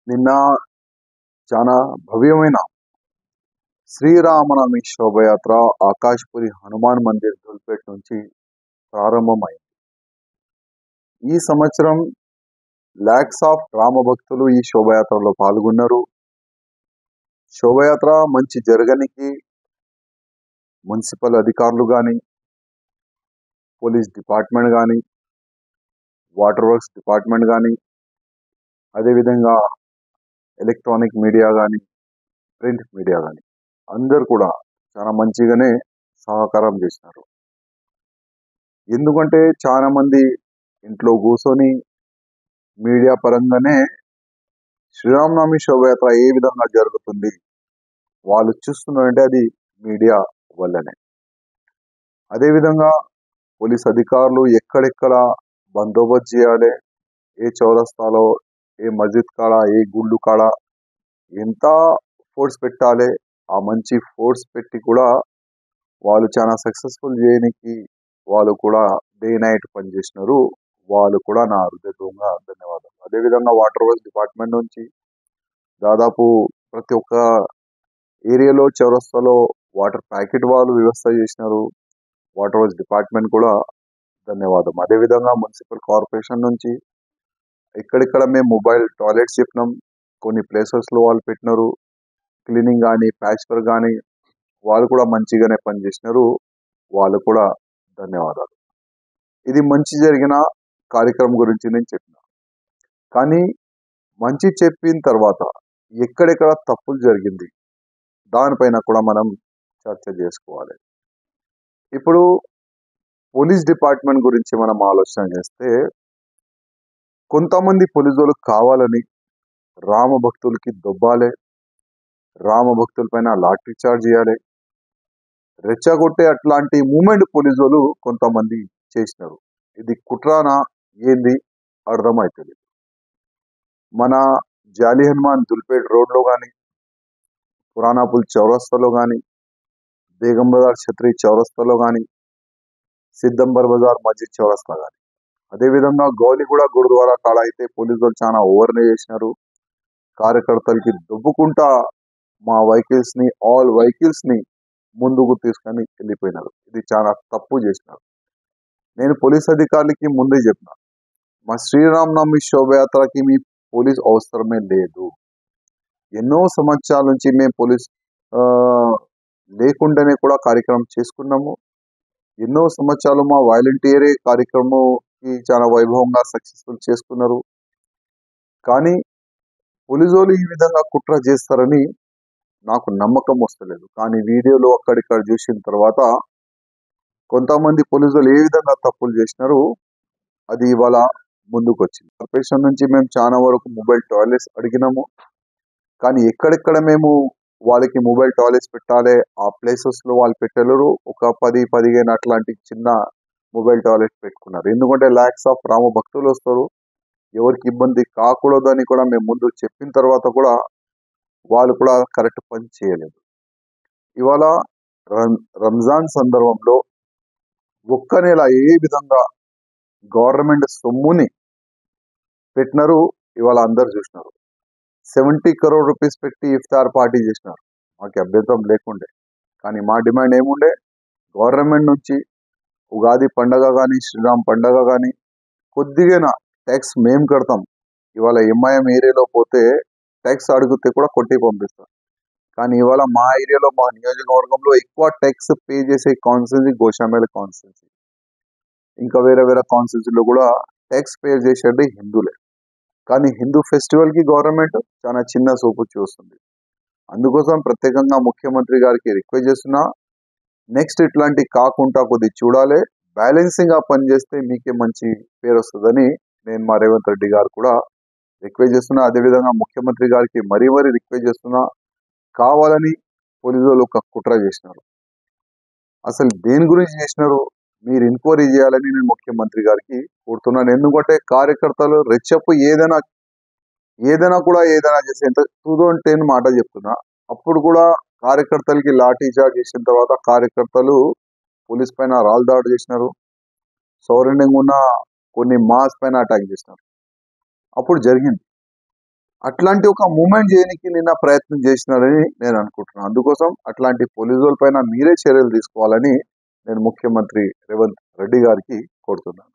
నిన్న చాలా భవ్యమైన శ్రీరామనవమి శోభయాత్ర ఆకాష్పురి హనుమాన్ మందిర్ ధూల్పేట్ నుంచి ప్రారంభమైంది. ఈ సంవత్సరం లాక్స్ ఆఫ్ రామ భక్తులు ఈ శోభయాత్రలో పాల్గొన్నారు. శోభయాత్ర మంచి జరగనికి మున్సిపల్ అధికారులు కానీ, పోలీస్ డిపార్ట్మెంట్ కానీ, వాటర్ వర్క్స్ డిపార్ట్మెంట్ కానీ, అదేవిధంగా ఎలక్ట్రానిక్ మీడియా కానీ, ప్రింట్ మీడియా కానీ అందరు కూడా చాలా మంచిగానే సహకారం చేసినారు. ఎందుకంటే చాలా మంది ఇంట్లో కూర్చొని మీడియా పరంగానే శ్రీరామనవమి శోభయాత్ర ఏ విధంగా జరుగుతుంది వాళ్ళు చూస్తున్నారంటే అది మీడియా వల్లనే. అదేవిధంగా పోలీస్ అధికారులు ఎక్కడెక్కడ బందోబస్తు చేయాలి, ఏ చౌరస్తాలో, ఏ మస్జిద్ కాడ, ఏ గుళ్ళు కాడ ఎంత ఫోర్స్ పెట్టాలి, ఆ మంచి ఫోర్స్ పెట్టి కూడా వాళ్ళు చాలా సక్సెస్ఫుల్ చేయడానికి వాళ్ళు కూడా డే నైట్ పనిచేసినారు. వాళ్ళు కూడా నా హృదయపూర్వకంగా ధన్యవాదాలు. అదేవిధంగా వాటర్ వర్క్స్ డిపార్ట్మెంట్ నుంచి దాదాపు ప్రతి ఒక్క ఏరియాలో చౌరస్తాలో వాటర్ ప్యాకెట్ వాళ్ళు వ్యవస్థ చేసినారు. వాటర్ వర్క్స్ డిపార్ట్మెంట్ కూడా ధన్యవాదం. అదేవిధంగా మున్సిపల్ కార్పొరేషన్ నుంచి ఇక్కడిక్కడ మేము మొబైల్ టాయిలెట్స్ చెప్పినాం, కొన్ని ప్లేసెస్లో వాళ్ళు పెట్టినారు. క్లీనింగ్ కానీ, ప్యాచ్ వర్క్ కానీ వాళ్ళు కూడా మంచిగానే పనిచేసినారు. వాళ్ళు కూడా ధన్యవాదాలు. ఇది మంచి జరిగిన కార్యక్రమం గురించి నేను చెప్పిన, కానీ మంచి చెప్పిన తర్వాత ఎక్కడెక్కడ తప్పులు జరిగింది దానిపైన కూడా మనం చర్చ చేసుకోవాలి. ఇప్పుడు పోలీస్ డిపార్ట్మెంట్ గురించి మనం ఆలోచన చేస్తే కొంతమంది పోలీసులు కావాలని రామ భక్తులకి దొబ్బాలి, రామ భక్తుల పైన లాఠీ చార్జ్ చేయాలి, రెచ్చగొట్టే అట్లాంటి మూమెంట్ పోలీసులు కొంతమంది చేసినారు. ఇది కుట్రానా ఏంది అర్థమవుతుంది. మన జాలి హనుమాన్ దుల్పేట్ రోడ్లో కానీ, పురాణాపుల్ చౌరస్తాలో కానీ, బేగం బజార్ ఛత్రి చౌరస్తాలో కానీ, సిద్దంబర్ బజార్ మస్జిద్ చౌరస్తా కానీ, అదేవిధంగా గౌలిగూడ గురుద్వారా కాడ అయితే పోలీసులు చాలా ఓవర్నే చేసినారు. కార్యకర్తలకి దొబ్బుకుంటా మా వెహికల్స్ ని, ఆల్ వెహికల్స్ ని ముందుకు తీసుకొని వెళ్ళిపోయినారు. ఇది చాలా తప్పు చేసినారు. నేను పోలీస్ అధికారులకి ముందే చెప్పిన, మా శ్రీరామనవమి శోభయాత్రకి మీ పోలీస్ అవసరమే లేదు. ఎన్నో సంవత్సరాల నుంచి మేము పోలీస్ లేకుండానే కూడా కార్యక్రమం చేసుకున్నాము. ఎన్నో సంవత్సరాలు మా వాలంటీరే కార్యక్రమంకి చాలా వైభవంగా సక్సెస్ఫుల్ చేసుకున్నారు. కానీ పోలీసులు ఈ విధంగా కుట్ర చేస్తారని నాకు నమ్మకం వస్తలేదు. కానీ వీడియోలో అక్కడిక్కడ చూసిన తర్వాత కొంతమంది పోలీసులు ఏ విధంగా తప్పులు చేసినారు అది ఇవాళ ముందుకు వచ్చింది. కార్పొరేషన్ నుంచి మేము చాలా వరకు మొబైల్ టాయిలెట్స్ అడిగినాము, కానీ ఎక్కడెక్కడ మేము వాళ్ళకి మొబైల్ టాయిలెట్స్ పెట్టాలి ఆ ప్లేసెస్ లో వాళ్ళు పెట్టలేరు. ఒక 10-15 అట్లాంటి చిన్న మొబైల్ టాయిలెట్స్ పెట్టుకున్నారు. ఎందుకంటే లాక్స్ ఆఫ్ రామ భక్తులు వస్తారు, ఎవరికి ఇబ్బంది కాకూడదని కూడా మేము ముందు చెప్పిన తర్వాత కూడా వాళ్ళు కూడా కరెక్ట్ పని చేయలేదు. ఇవాళ రంజాన్ సందర్భంలో ఒక్క నెల ఏ విధంగా గవర్నమెంట్ సొమ్ముని పెట్టినారు ఇవాళ అందరు చూసినారు. 70 crore రూపీస్ పెట్టి ఇఫ్తార్ పార్టీ చేసినారు. మాకు అభ్యంతరం లేకుండే, కానీ మా డిమాండ్ ఏముండే, గవర్నమెంట్ నుంచి ఉగాది పండగ కానీ, శ్రీరామ్ పండగ కానీ కొద్దిగా ట్యాక్స్ మేము కడతాం. ఇవాళ ఎంఐఎం ఏరియాలో పోతే ట్యాక్స్ అడిగితే కూడా కొట్టి పంపిస్తాం. కానీ ఇవాళ మా ఏరియాలో, మా నియోజకవర్గంలో ఎక్కువ ట్యాక్స్ పే చేసే కాన్స్టిట్యున్సీ గోషామేల్ కాన్స్టిట్యున్సీ. ఇంకా వేరే వేరే కాన్స్టిట్యున్సీలో కూడా ట్యాక్స్ పే చేసేది హిందువులే. కానీ హిందూ ఫెస్టివల్ కి గవర్నమెంట్ చాలా చిన్న చూపు చూస్తుంది. అందుకోసం ప్రత్యేకంగా ముఖ్యమంత్రి గారికి రిక్వెస్ట్ చేస్తున్నా, నెక్స్ట్ ఇట్లాంటి కాకుండా కొద్ది చూడాలి, బ్యాలెన్సింగ్ గా పనిచేస్తే మీకే మంచి పేరు వస్తుందని నేను మా రేవంత్ రెడ్డి గారు కూడా రిక్వెస్ట్ చేస్తున్నా. అదేవిధంగా ముఖ్యమంత్రి గారికి మరీ రిక్వెస్ట్ చేస్తున్నా, కావాలని పోలీసులు ఒక కుట్ర చేసినారు. అసలు దేని గురించి చేసినారు మీరు ఎంక్వైరీ చేయాలని నేను ముఖ్యమంత్రి గారికి కోరుతున్నాను. ఎందుకంటే కార్యకర్తలు రెచ్చప్పు ఏదైనా కూడా ఏదైనా చేసి, ఎంత 2010 మాట చెప్తున్నా, అప్పుడు కూడా కార్యకర్తలకి లాఠీ చార్జ్ చేసిన తర్వాత కార్యకర్తలు పోలీస్ పైన రాళ్ళు దాడి చేసినారు. సౌరెండింగ్ ఉన్న కొన్ని మాస్ పైన అటాక్ చేసినారు. అప్పుడు జరిగింది. అట్లాంటి ఒక మూమెంట్ చేయడానికి నిన్న ప్రయత్నం చేసినారని నేను అనుకుంటున్నాను. అందుకోసం అట్లాంటి పోలీసుల పైన మీరే చర్యలు తీసుకోవాలని నేను ముఖ్యమంత్రి రేవంత్ రెడ్డి గారికి కోరుతున్నాను.